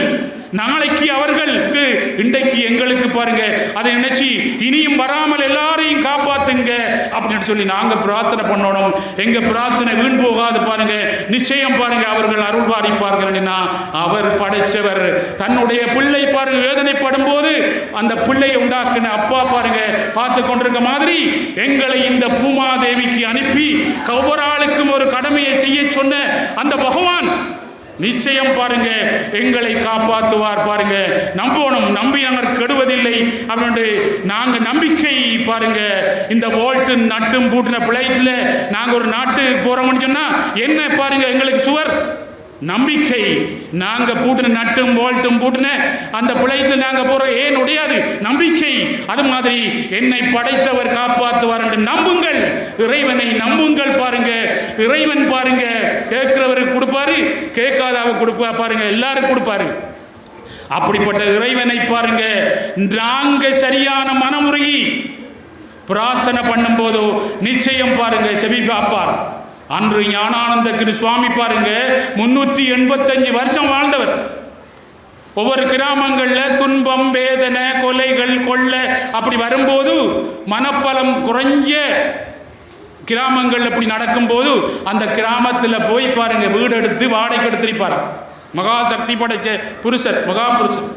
நாளைக்கு அவர்களுக்கு இன்றைக்கு எங்களுக்கு பாருங்க அதை நினைச்சு இனியும் வராமல் எல்லாரையும் காப்பாத்துங்க அப்படின்னு சொல்லி நாங்க பிரார்த்தனை பண்ணணும். எங்க பிரார்த்தனை வீண் போகாது பாருங்க. நிச்சயம் பாருங்க அவர்கள் அருள் பாதிப்பார்கள். அவர் படைச்சவர் தன்னுடைய பிள்ளை பாருங்க வேதனைப்படும் போது அந்த பிள்ளையை உண்டாக்குன அப்பா பாருங்க பார்த்து கொண்டிருக்க மாதிரி எங்களை இந்த பூமாதேவிக்கு அனுப்பி ஒவ்வொரு ஆளுக்கும் ஒரு கடமையை செய்ய சொன்ன அந்த பகவான் நிச்சயம் பாருங்க எங்களை காப்பாற்றுவார். பாருங்க நம்பணும், நம்பி நாங்கள் கெடுவதில்லை அப்படின்னு நாங்க நம்பிக்கை பாருங்க. இந்த வோல்ட்டு நட்டும் பூட்டின பிளைட்ல நாங்க ஒரு நாட்டுக்கு போறோம்னு சொன்னா என்ன பாருங்க எங்களுக்கு சுவர் நம்பிக்கை. நாங்க பூட்டின நட்டும் போல்ட்டும் பூட்டின அந்த பிழைக்கு நாங்க போறோம், ஏன் உடையாது நம்பிக்கை. அது மாதிரி என்னை படைத்தவர் காப்பாற்றுவார் என்று நம்புங்கள், இறைவனை நம்புங்கள். பாருங்க இறைவன் பாருங்க கேட்கிறவருக்கு கொடுப்பாரு, கேட்காதவ கொடுப்பா பாருங்க எல்லாரும் கொடுப்பாரு. அப்படிப்பட்ட இறைவனை பாருங்க நாங்க சரியான மனமுருகி பிரார்த்தனை பண்ணும் போதோ நிச்சயம் பாருங்க செவி காப்பார். அன்று ஞானானந்த கிரு சுவாமி பாருங்க 385 வருஷம் வாழ்ந்தவர். ஒவ்வொரு கிராமங்களில் துன்பம், வேதனை, கொலைகள், கொள்ளை அப்படி வரும்போது மனப்பலம் குறைஞ்ச கிராமங்கள் அப்படி நடக்கும்போது அந்த கிராமத்தில் போய் பாருங்க வீடு எடுத்து வாடகை எடுத்திருப்பார். மகாசக்தி படைச்ச புருஷர், மகா புருஷர்.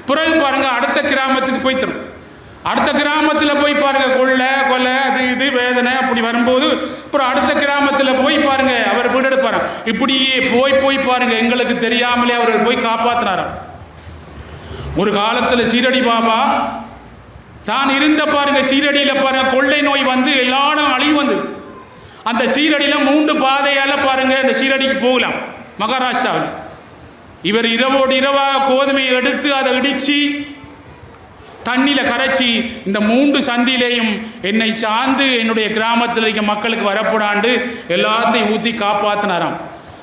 பிறகு பாருங்க அடுத்த கிராமத்துக்கு போய் தரும். அடுத்த கிராமத்தில் போய் பாருங்க கொலை அது இது வேதனை அப்படி வரும்போது அப்புறம் அடுத்த கிராமத்தில் போய் பாருங்க அவர் வீடு எடுப்பார். இப்படியே போய் பாருங்க எங்களுக்கு தெரியாமலே அவர்கள் போய் காப்பாற்றினாராம். ஒரு காலத்தில் சீரடி பாபா தான் இருந்த பாருங்க சீரடியில் பாருங்க கொள்ளை நோய் வந்து எல்லாரும் அழிவு வந்து அந்த சீரடியில் 3 பாதையால் பாருங்க அந்த சீரடிக்கு போகலாம் மகாராஷ்டிராவில். இவர் இரவோடு இரவாக கோதுமையை எடுத்து அதை இடித்து தண்ணியில் கரைச்சி இந்த 3 சந்தியிலையும் என்னை சார்ந்து என்னுடைய கிராமத்தில் இருக்க மக்களுக்கு வரப்படாண்டு எல்லாத்தையும் ஊற்றி காப்பாற்றினாராம்.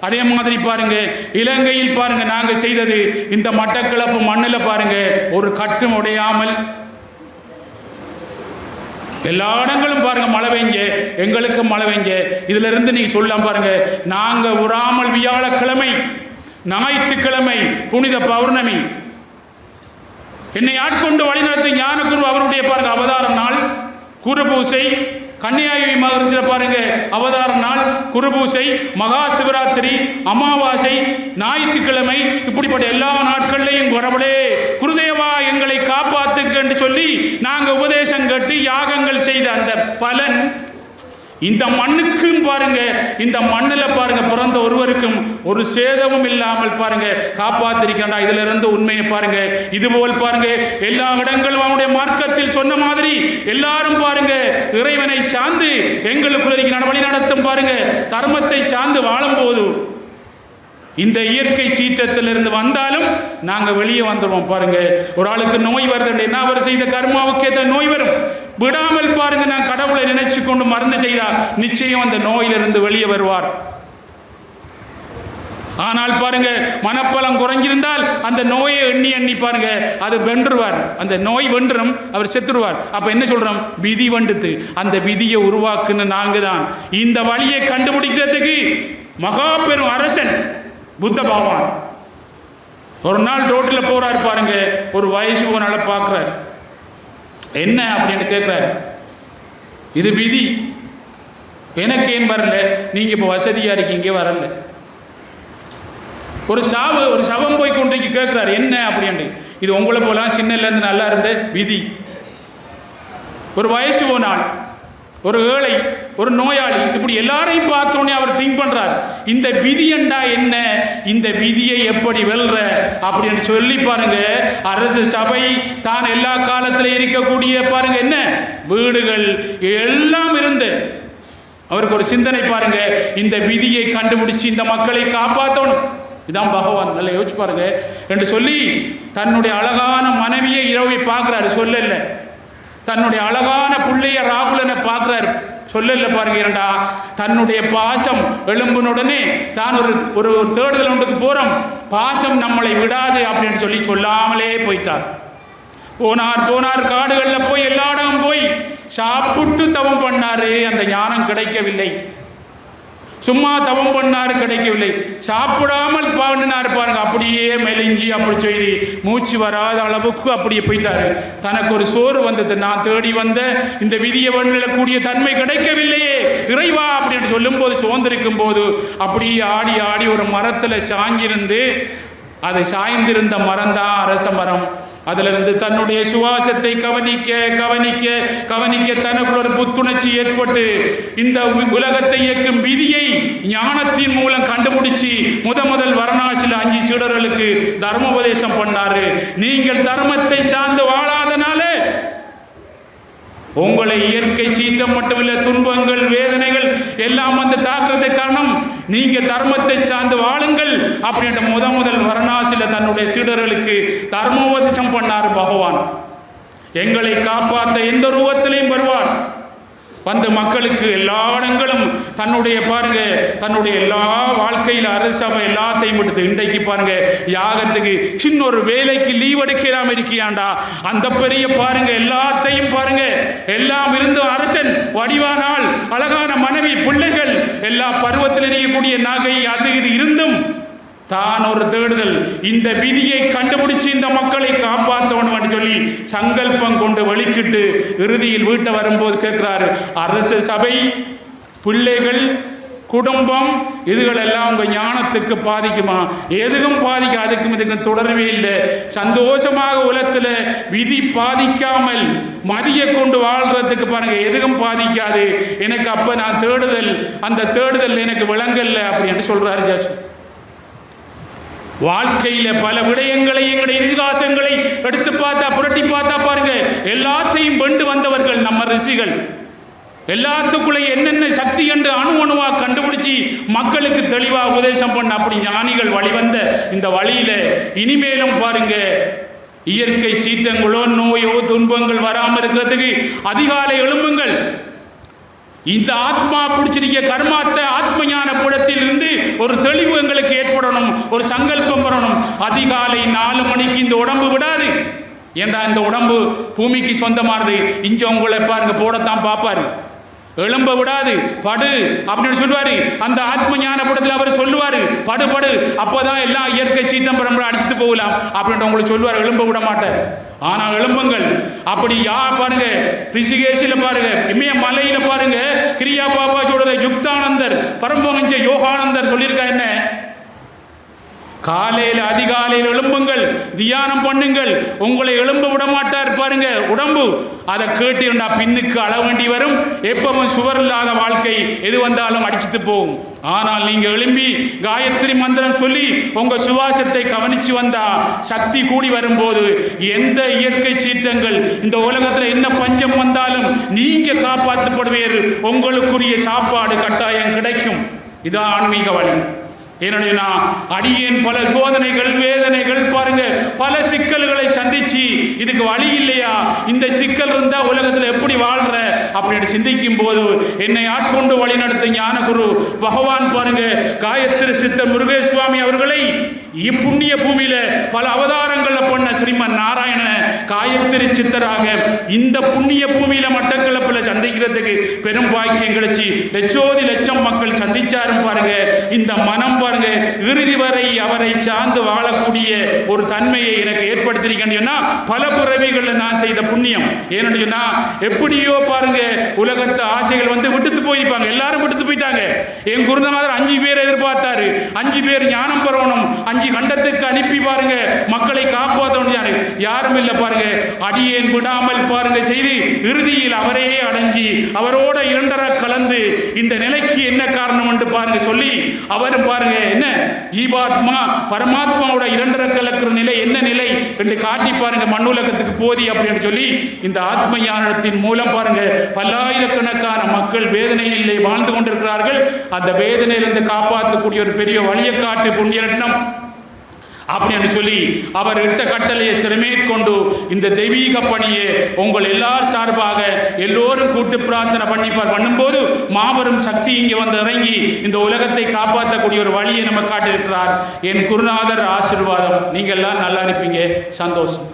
அதே மாதிரி பாருங்க இலங்கையில் பாருங்க நாங்கள் செய்தது இந்த மட்டக்களப்பு மண்ணில் பாருங்க ஒரு கட்டும் உடையாமல் எல்லா இடங்களும் பாருங்க மழை பெஞ்ச, எங்களுக்கு மழை பெஞ்ச. இதுல இருந்து நீங்க சொல்லலாம் பாருங்க நாங்கள் உறாமல் வியாழக்கிழமை ஞாயிற்றுக்கிழமை புனித பௌர்ணமி. என்னை ஆட்கொண்டு வழிநடத்தி ஞானகுரு அவருடைய பாருங்க அவதார நாள் குருபூசை. கன்னியாகுமரி மகரிஷில பாருங்க அவதார நாள் குருபூசை, மகா சிவராத்திரி, அமாவாசை, ஞாயிற்றுக்கிழமை, இப்படிப்பட்ட எல்லா நாட்கள்லையும் வரவளே குருதேவா எங்களை காப்பாத்துக்கு என்று சொல்லி நாங்கள் உபதேசம் கேட்டு யாகங்கள் செய்த அந்த பலன் இந்த மண்ணுக்கும் பாருங்க, இந்த மண்ணில் பாருங்க பிறந்த ஒருவருக்கும் ஒரு சேதமும் இல்லாமல் பாருங்க காப்பாத்திருக்கா. இதுல இருந்து உண்மையை பாருங்க. இதுபோல் பாருங்க எல்லா இடங்களும் அவனுடைய மார்க்கத்தில் சொன்ன மாதிரி எல்லாரும் பாருங்க இறைவனை சார்ந்து எங்களுக்குள்ள வழி நடத்தும் பாருங்க தர்மத்தை சார்ந்து வாழும் போது இந்த இயற்கை சீற்றத்திலிருந்து வந்தாலும் நாங்கள் வெளியே வந்துடுவோம். பாருங்க ஒரு ஆளுக்கு நோய் வருதுன்னா அவர் செய்த கர்மாவுக்கு ஏற்ற நோய் வரும். விடாமல் பாருங்க நான் கடவுளை நினைச்சு கொண்டு மருந்து செய்தார் நிச்சயம் அந்த நோயிலிருந்து வெளியே வருவார். ஆனால் பாருங்க மனப்பலம் குறைஞ்சிருந்தால் அந்த நோயை எண்ணி எண்ணி பாருங்க அது வென்றுவார். அந்த நோய் வென்றும் அவர் செத்துருவார். அப்ப என்ன சொல்றோம்? விதி வந்துட்டு அந்த விதியை உருவாக்குன்னு நாங்க தான். இந்த வழியை கண்டுபிடிக்கிறதுக்கு மகா பெரும் அரசன் புத்த பகவான் ஒரு நாள் ரோட்டில் போறாரு பாருங்க. ஒரு வயசு போனால பார்க்கிறார். என்ன அப்படின்னு கேட்கிறாரு. இது விதி, எனக்கு ஏன் வரல? நீங்க இப்ப வசதியா இருக்கீங்க வரல. ஒரு சவம் போய் கொண்டு கேட்கிறாரு என்ன அப்படின்னு. இது உங்களை போலாம் சின்னல இருந்து நல்லா இருந்த விதி. ஒரு வயசு போனால், ஒரு ஏழை, ஒரு நோயாளி, இப்படி எல்லாரையும் பார்த்தோன்னே அவர் திங்க் பண்றார் இந்த விதி என்றா என்ன, இந்த விதியை எப்படி வெல்ற அப்படின்னு சொல்லி பாருங்க. அரசு சபை தான் எல்லா காலத்தில் இருக்கக்கூடிய பாருங்க என்ன வீடுகள் எல்லாம் இருந்து அவருக்கு ஒரு சிந்தனை பாருங்க இந்த விதியை கண்டுபிடிச்சு இந்த மக்களை காப்பாற்றணும். இதான் பகவான். நல்லா யோசிச்சு பாருங்க என்று சொல்லி தன்னுடைய அழகான மனைவியை இரவை பார்க்கிறாரு. சொல்லல தன்னுடைய அழகான பிள்ளைய ராகுலனை பார்க்கிறார். சொல்லல பாருங்க இரண்டா தன்னுடைய பாசம் எழும்பினுடனே தான் ஒரு தேடுதல் ஒன்றுக்கு போறோம். பாசம் நம்மளை விடாது அப்படின்னு சொல்லி சொல்லாமலே போயிட்டார். போனார் காடுகளில் போய் எல்லா இடமும் போய் சாப்பிட்டு தவம் பண்ணாரு. அந்த ஞானம் கிடைக்கவில்லை. சும்மா தவம் பண்ணாரு, கிடைக்கவில்லை. சாப்பிடாமல் பண்ணினாரு பாருங்க. அப்படியே மெலிஞ்சி அப்படி செய்து மூச்சு வராத அளவுக்கு அப்படியே போயிட்டாரு. தனக்கு ஒரு சோறு வந்தது. நான் தேடி வந்த இந்த விதியை வெல்லக்கூடிய தன்மை கிடைக்கவில்லையே இறைவா அப்படின்னு சொல்லும் போது சோர்ந்திருக்கும் போது அப்படியே ஆடி ஆடி ஒரு மரத்துல சாஞ்சிருந்து, அதை சாய்ந்திருந்த மரம் தான் அரச மரம். அதிலிருந்து தன்னுடைய சுவாசத்தை கவனிக்க கவனிக்க கவனிக்க தனக்குள்ள ஒரு புத்துணர்ச்சி ஏற்பட்டு இந்த உலகத்தை இயக்கும் விதியை ஞானத்தின் மூலம் கண்டுபிடிச்சு முதல் வாரணாசியில் 5 சீடர்களுக்கு தர்மோபதேசம் பண்ணாரு. நீங்கள் தர்மத்தை சார்ந்து வாழாதனால உங்களை இயற்கை சீற்றம் மட்டுமில்லை, துன்பங்கள் வேதனைகள் எல்லாம் வந்து தாக்குறது காரணம் நீங்க தர்மத்தை சார்ந்து வாழுங்கள் அப்படின்ற முதல் வாரணாசியில் தன்னுடைய சீடர்களுக்கு தர்மோபதேசம் பண்ணார் பகவான். எங்களை காப்பாற்ற எந்த ரூபத்திலையும் வருவார். வந்து மக்களுக்கு எல்லா இடங்களும் தன்னுடைய பாருங்க தன்னுடைய எல்லா வாழ்க்கையில் அரசவை எல்லாத்தையும் விடுது. இன்றைக்கு பாருங்க யாகத்துக்கு சின்ன ஒரு வேலைக்கு லீவ் எடுக்காம இருக்கியாண்டா அந்த பெரிய பாருங்க எல்லாத்தையும் பாருங்க எல்லாம் இருந்து அரசன் வடிவானால் அழகான மனைவி பிள்ளைகள் எல்லா பருவத்தில் இருக்கக்கூடிய நகை அது இது இருந்தும் தான் ஒரு தேடுதல் இந்த விதியை கண்டுபிடிச்சு இந்த மக்களை காப்பாற்றணும் சொல்லி சங்கல்பம் கொண்டு வலிக்கிட்டு இறுதியில் வீட்டை வரும்போது கேட்கிறாரு, அரசு சபை, பிள்ளைகள், குடும்பம் இதுகள் எல்லாம் உங்க ஞானத்துக்கு பாதிக்குமா? எதுக்கும் பாதிக்க, அதுக்கும் இதுக்கும் தொடரவே இல்லை. சந்தோஷமாக உலகத்தில் விதி பாதிக்காமல் மதியை கொண்டு வாழ்றதுக்கு பாருங்க எதுக்கும் பாதிக்காது. எனக்கு அப்ப நான் தேடுதல், அந்த தேடுதல் எனக்கு விளங்கல்ல அப்படின்னு சொல்றாரு ஜாசு. வாழ்க்கையில பல விடயங்களை எங்களுடைய இதிகாசங்களை எடுத்து பார்த்தா புரட்டி பார்த்தா பாருங்க எல்லாத்தையும் வென்று வந்தவர்கள் நம்ம ரிஷிகள். எல்லாத்துக்குள்ளே என்னென்ன சக்தி என்று அணுவா கண்டுபிடிச்சி மக்களுக்கு தெளிவாக உபதேசம் பண்ண அப்படி ஞானிகள் வழிவந்த இந்த வழியில இனிமேலும் பாருங்க இயற்கை சீற்றங்களோ நோயோ துன்பங்கள் வராமல் இருக்கிறதுக்கு அதிகாலை எழும்புங்கள். இந்த ஆத்மா பிடிச்சிருக்க கர்மாத்த ஆத்ம ஞான புடத்தில் இருந்து ஒரு தெளிவு எங்களுக்கு ஏற்படணும், ஒரு சங்கல்பம் வரணும். அதிகாலை 4 மணிக்கு இந்த உடம்பு விடாது. ஏண்டா இந்த உடம்பு பூமிக்கு சொந்தமானது. இங்க உங்களை பாருங்க போடத்தான் பார்ப்பாரு, எழும்ப விடாது, படு அப்படின்னு சொல்லுவாரு. அந்த ஆத்ம ஞான புடத்தில் அவர் சொல்லுவாரு, படுபடு, அப்போதான் எல்லாம் இயற்கை சீற்றம் பரம்பரை அடிச்சுட்டு போகலாம் அப்படின்ற உங்களுக்கு சொல்லுவார். எழும்ப விட மாட்டார். ஆனால் எழும்புங்கள். அப்படி யார் பாருங்க, ரிஷிகேஷில் பாருங்க, இமய மலையில பாருங்க, கிரியா பாபா சொல்ற யுக்தானந்தர் பரம்பஞ்ச யோகானந்தர் சொல்லியிருக்கா என்ன, காலையில் அதிகாலையில் எழும்புங்கள், தியானம் பண்ணுங்கள், உங்களை எழும்ப விட மாட்டார் பாருங்க. உடம்பு அதை கேட்டுண்டா பின்னுக்கு அள வேண்டி வரும். எப்பவும் சுவர் இல்லாத வாழ்க்கை எது வந்தாலும் அடிச்சுட்டு போகும். ஆனால் நீங்க எழும்பி காயத்ரி மந்திரம் சொல்லி உங்க சுவாசத்தை கவனிச்சு வந்தா சக்தி கூடி வரும்போது எந்த இயற்கை சீற்றங்கள் இந்த உலகத்தில் என்ன பஞ்சம் வந்தாலும் நீங்க காப்பாற்றப்படுவீர். உங்களுக்குரிய சாப்பாடு கட்டாயம் கிடைக்கும். இதான் ஆன்மீக வழி. ஏன்னா அடியேன் பல சோதனைகள் வேதனைகள் பாருங்க, பல சிக்கல்களை சந்திச்சு இதுக்கு வழி இல்லையா, இந்த சிக்கல் இருந்தா உலகத்தில் எப்படி வாழ்ற அப்படின்னு சிந்திக்கும் போது என்னை ஆட்கொண்டு வழி நடத்த ஞான குரு பகவான் பாருங்க காயத்ரி சித்தர் முருகேசுவாமி அவர்களை இப்புண்ணிய பூமியில பல அவதாரங்கள்ல பண்ண ஸ்ரீமன் நாராயண காயத்ரி சித்தராக இந்த புண்ணிய பூமியில மட்டக்களப்பில் சந்திக்கிறதுக்கு பெரும் பாக்கியம் கிடைச்சி லட்சோதி லட்சம் மக்கள் சந்திச்சாரும் பாருங்க. இந்த மனம் பாருங்க இறுதி வரை அவரை சார்ந்து வாழக்கூடிய ஒரு தன்மையை எனக்கு ஏற்படுத்திருக்கேன்னா பல பிறவிகளில் நான் செய்த புண்ணியம். ஏன்னு சொன்னா எப்படியோ பாருங்க உலகத்து ஆசைகள் வந்து விட்டுட்டு போயிருப்பாங்க, எல்லாரும் விட்டுட்டு போயிட்டாங்க. என் குருநாதர் 5 பேர் எதிர்பார்த்தாரு, 5 பேர் ஞானம் பெறணும், 5 கண்டத்துக்கு அனுப்பி பாருங்க மக்களை காப்பாற்றணும். யாரும் இல்லை பாருங்க, அடியேன் விடாமல் பாருங்க செய்து இறுதியில் அவரையே அடைஞ்சி அவரோட இரண்டரை கலந்து இந்த நிலைக்கு என்ன காரணம் என்று பாருங்க சொல்லி அவரும் பாருங்க என்ன ஜீவாத்மா பரமாத்மாவோட இரண்டரை கலக்கிற நிலை என்ன நிலை என்று காட்டி பாருங்க மண்ணுலகத்துக்கு போதி அப்படின்னு சொல்லி இந்த ஆத்ம ஞானத்தின் மூலம் பாருங்க பல்லாயிரக்கணக்கான மக்கள் வேதனையிலே வாழ்ந்து கொண்டிருக்கிறார்கள். அந்த வேதனையிலிருந்து காப்பாற்றக்கூடிய ஒரு பெரிய வழியை காட்டு புண்ணியரட்னம் அப்படின்னு சொல்லி அவர் இட்ட கட்டளையை சிறமேற்கொண்டு இந்த தெய்வீக பணியை உங்கள் எல்லார் சார்பாக எல்லோரும் கூட்டு பிரார்த்தனை பண்ணும்போது மாபெரும் சக்தி இங்கே வந்து இறங்கி இந்த உலகத்தை காப்பாற்றக்கூடிய ஒரு வழியை நம்ம காட்டியிருக்கிறார். என் குருநாதர் ஆசீர்வாதம். நீங்கள் எல்லாம் நல்லா இருப்பீங்க. சந்தோஷம்.